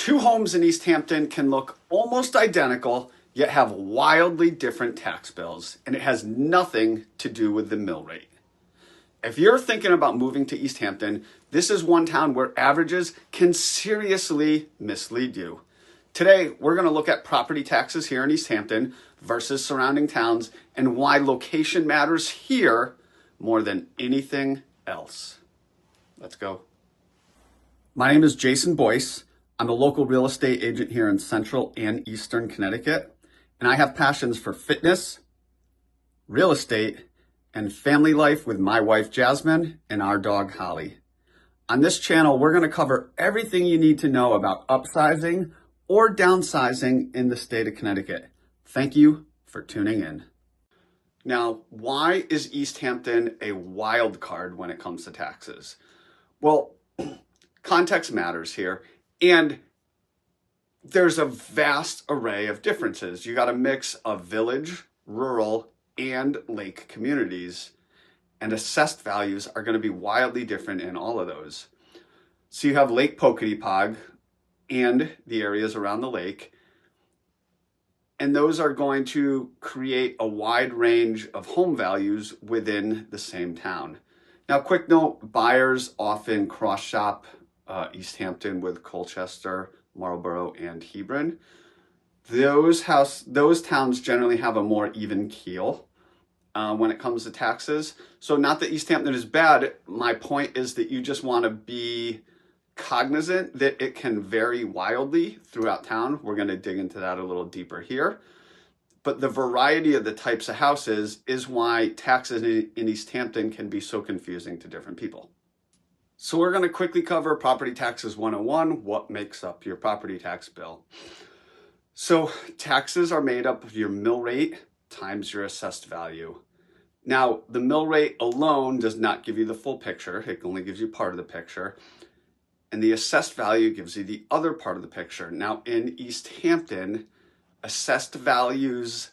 Two homes in East Hampton can look almost identical, yet have wildly different tax bills, and it has nothing to do with the mill rate. If you're thinking about moving to East Hampton, this is one town where averages can seriously mislead you. Today, we're going to look at property taxes here in East Hampton versus surrounding towns and why location matters here more than anything else. Let's go. My name is Jason Boyce. I'm a local real estate agent here in Central and Eastern Connecticut, and I have passions for fitness, real estate, and family life with my wife Jasmine and our dog Holly. On this channel, we're going to cover everything you need to know about upsizing or downsizing in the state of Connecticut. Thank you for tuning in. Now, why is East Hampton a wild card when it comes to taxes? Well, context matters here, and there's a vast array of differences. You got a mix of village, rural, and lake communities, and assessed values are going to be wildly different in all of those. So you have Lake Poketipog and the areas around the lake, and those are going to create a wide range of home values within the same town. Now, quick note, buyers often cross-shop East Hampton with Colchester, Marlborough, and Hebron. Those towns generally have a more even keel when it comes to taxes. So not that East Hampton is bad. My point is that you just want to be cognizant that it can vary wildly throughout town. We're going to dig into that a little deeper here. But the variety of the types of houses is why taxes in East Hampton can be so confusing to different people. So we're going to quickly cover Property Taxes 101, what makes up your property tax bill. So taxes are made up of your mill rate times your assessed value. Now, the mill rate alone does not give you the full picture. It only gives you part of the picture. And the assessed value gives you the other part of the picture. Now, in East Hampton, assessed values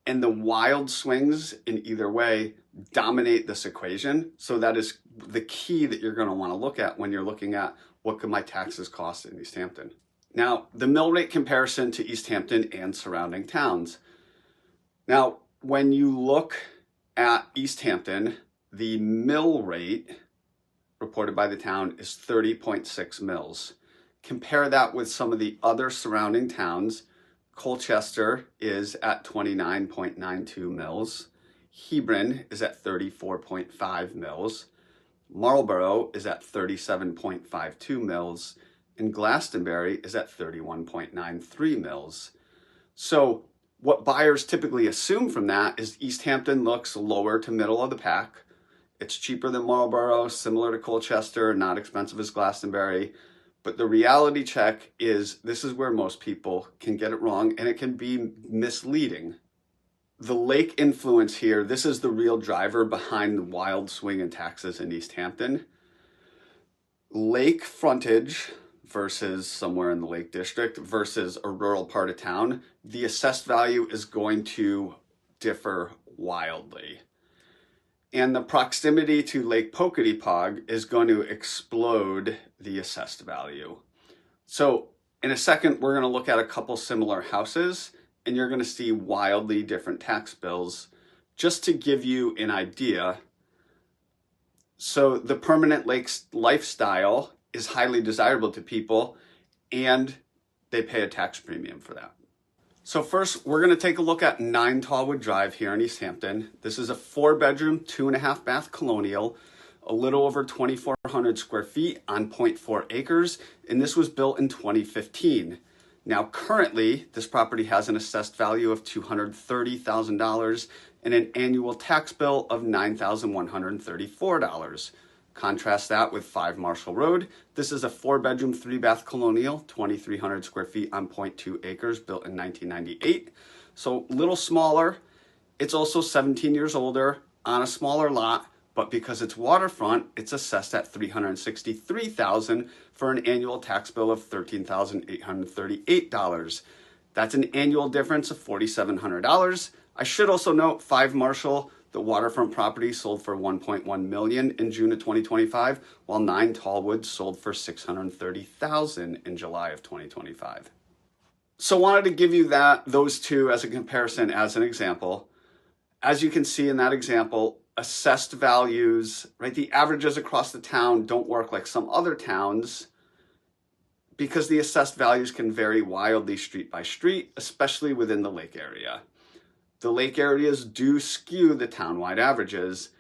and the wild swings in either way dominate this equation. So that is the key that you're going to want to look at when you're looking at what could my taxes cost in East Hampton. Now, the mill rate comparison to East Hampton and surrounding towns. Now, when you look at East Hampton, the mill rate reported by the town is 30.6 mils. Compare that with some of the other surrounding towns. Colchester is at 29.92 mils. Hebron is at 34.5 mils. Marlborough is at 37.52 mils. And Glastonbury is at 31.93 mils. So what buyers typically assume from that is East Hampton looks lower to middle of the pack. It's cheaper than Marlborough, similar to Colchester, not expensive as Glastonbury. But the reality check is this is where most people can get it wrong, and it can be misleading. The lake influence here, this is the real driver behind the wild swing in taxes in East Hampton. Lake frontage versus somewhere in the Lake District versus a rural part of town, the assessed value is going to differ wildly. And the proximity to Lake Poketipog is going to explode the assessed value. So in a second, we're going to look at a couple similar houses, and you're going to see wildly different tax bills just to give you an idea. So the permanent lake lifestyle is highly desirable to people, and they pay a tax premium for that. So first, we're going to take a look at 9 Tallwood Drive here in East Hampton. This is a 4-bedroom, 2.5 bath colonial, a little over 2,400 square feet on 0.4 acres, and this was built in 2015. Now, currently, this property has an assessed value of $230,000 and an annual tax bill of $9,134. Contrast that with 5 Marshall Road. This is a 4-bedroom, 3-bath colonial, 2,300 square feet on 0.2 acres, built in 1998. So a little smaller. It's also 17 years older on a smaller lot, but because it's waterfront, it's assessed at $363,000 for an annual tax bill of $13,838. That's an annual difference of $4,700. I should also note 5 Marshall, The waterfront property sold for $1.1 million in June of 2025, while 9 Tallwoods sold for $630,000 in July of 2025. So wanted to give you those two as a comparison as an example. As you can see in that example, assessed values, right? The averages across the town don't work like some other towns because the assessed values can vary wildly street by street, especially within the lake area. The lake areas do skew the townwide averages,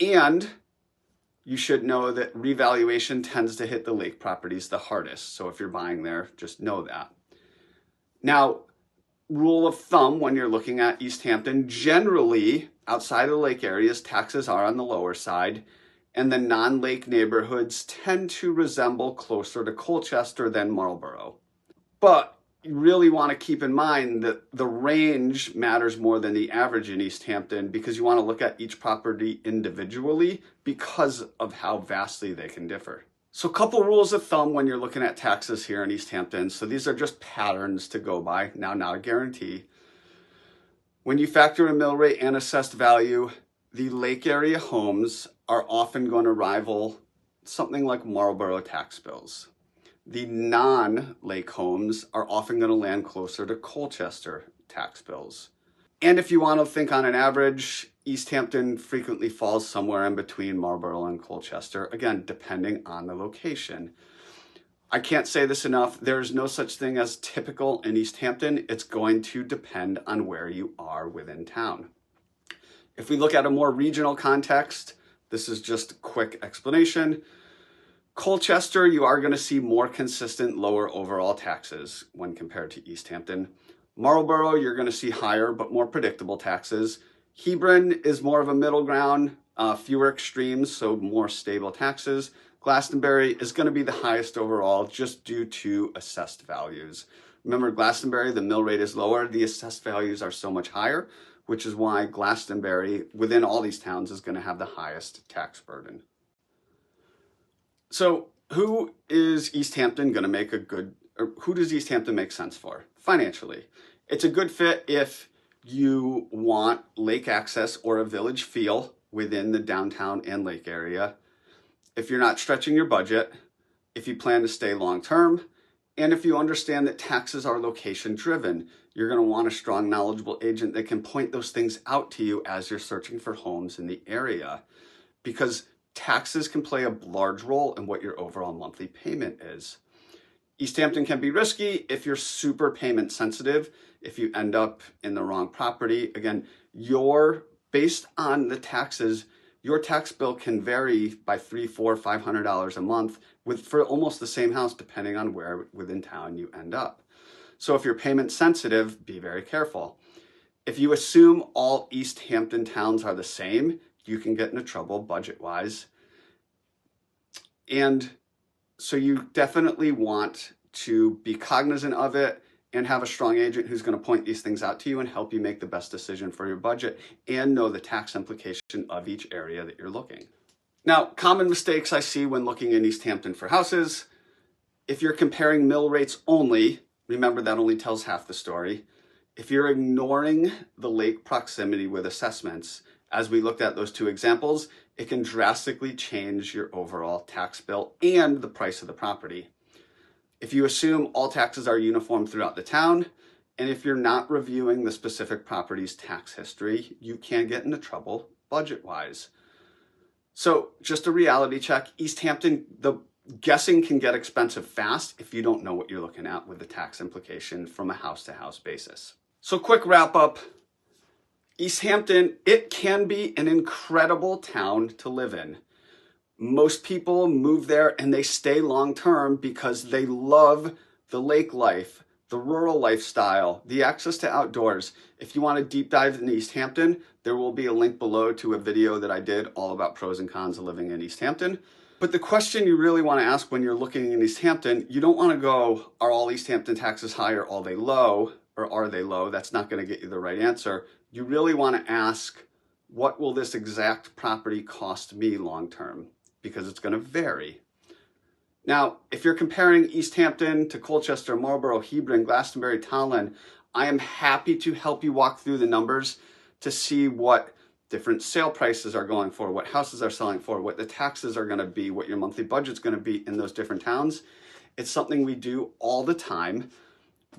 and you should know that revaluation tends to hit the lake properties the hardest. So if you're buying there, just know that. Now, rule of thumb when you're looking at East Hampton, generally outside of the lake areas, taxes are on the lower side, and the non-lake neighborhoods tend to resemble closer to Colchester than Marlborough. But you really want to keep in mind that the range matters more than the average in East Hampton because you want to look at each property individually because of how vastly they can differ. So a couple rules of thumb when you're looking at taxes here in East Hampton. So these are just patterns to go by, now not a guarantee. When you factor in mill rate and assessed value, the lake area homes are often going to rival something like Marlborough tax bills. The non-lake homes are often going to land closer to Colchester tax bills. And if you want to think on an average, East Hampton frequently falls somewhere in between Marlborough and Colchester, again, depending on the location. I can't say this enough, there's no such thing as typical in East Hampton. It's going to depend on where you are within town. If we look at a more regional context, this is just a quick explanation. Colchester, you are going to see more consistent lower overall taxes when compared to East Hampton. Marlborough, you're going to see higher but more predictable taxes. Hebron is more of a middle ground, fewer extremes, so more stable taxes. Glastonbury is going to be the highest overall just due to assessed values. Remember, Glastonbury, the mill rate is lower, the assessed values are so much higher, which is why Glastonbury, within all these towns, is going to have the highest tax burden. So who is East Hampton going to make who does East Hampton make sense for financially? It's a good fit if you want lake access or a village feel within the downtown and lake area. If you're not stretching your budget, if you plan to stay long-term, and if you understand that taxes are location driven, you're going to want a strong, knowledgeable agent that can point those things out to you as you're searching for homes in the area. Because taxes can play a large role in what your overall monthly payment is. East Hampton can be risky if you're super payment sensitive, if you end up in the wrong property. Again, based on the taxes, your tax bill can vary by $300, $400, $500 a month for almost the same house, depending on where within town you end up. So if you're payment sensitive, be very careful. If you assume all East Hampton towns are the same, you can get into trouble budget-wise. And so you definitely want to be cognizant of it and have a strong agent who's going to point these things out to you and help you make the best decision for your budget and know the tax implication of each area that you're looking. Now, common mistakes I see when looking in East Hampton for houses. If you're comparing mill rates only, remember that only tells half the story. If you're ignoring the lake proximity with assessments, as we looked at those two examples, it can drastically change your overall tax bill and the price of the property. If you assume all taxes are uniform throughout the town, and if you're not reviewing the specific property's tax history, you can get into trouble budget-wise. So just a reality check, East Hampton, the guessing can get expensive fast if you don't know what you're looking at with the tax implication from a house-to-house basis. So quick wrap up. East Hampton, it can be an incredible town to live in. Most people move there and they stay long-term because they love the lake life, the rural lifestyle, the access to outdoors. If you want to deep dive into East Hampton, there will be a link below to a video that I did all about pros and cons of living in East Hampton. But the question you really want to ask when you're looking in East Hampton, you don't want to go, are all East Hampton taxes high or are they low? Or are they low? That's not going to get you the right answer. You really want to ask, what will this exact property cost me long-term? Because it's going to vary. Now, if you're comparing East Hampton to Colchester, Marlborough, Hebron, Glastonbury, Townland, I am happy to help you walk through the numbers to see what different sale prices are going for, what houses are selling for, what the taxes are going to be, what your monthly budget's going to be in those different towns. It's something we do all the time.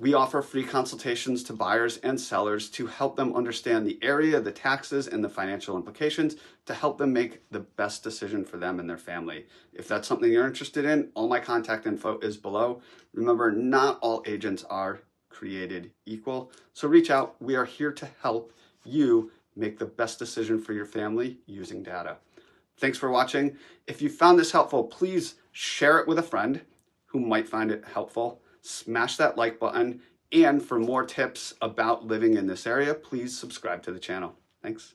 We offer free consultations to buyers and sellers to help them understand the area, the taxes, and the financial implications to help them make the best decision for them and their family. If that's something you're interested in, all my contact info is below. Remember, not all agents are created equal, so reach out. We are here to help you make the best decision for your family using data. Thanks for watching. If you found this helpful, please share it with a friend who might find it helpful. Smash that like button. And for more tips about living in this area, please subscribe to the channel. Thanks.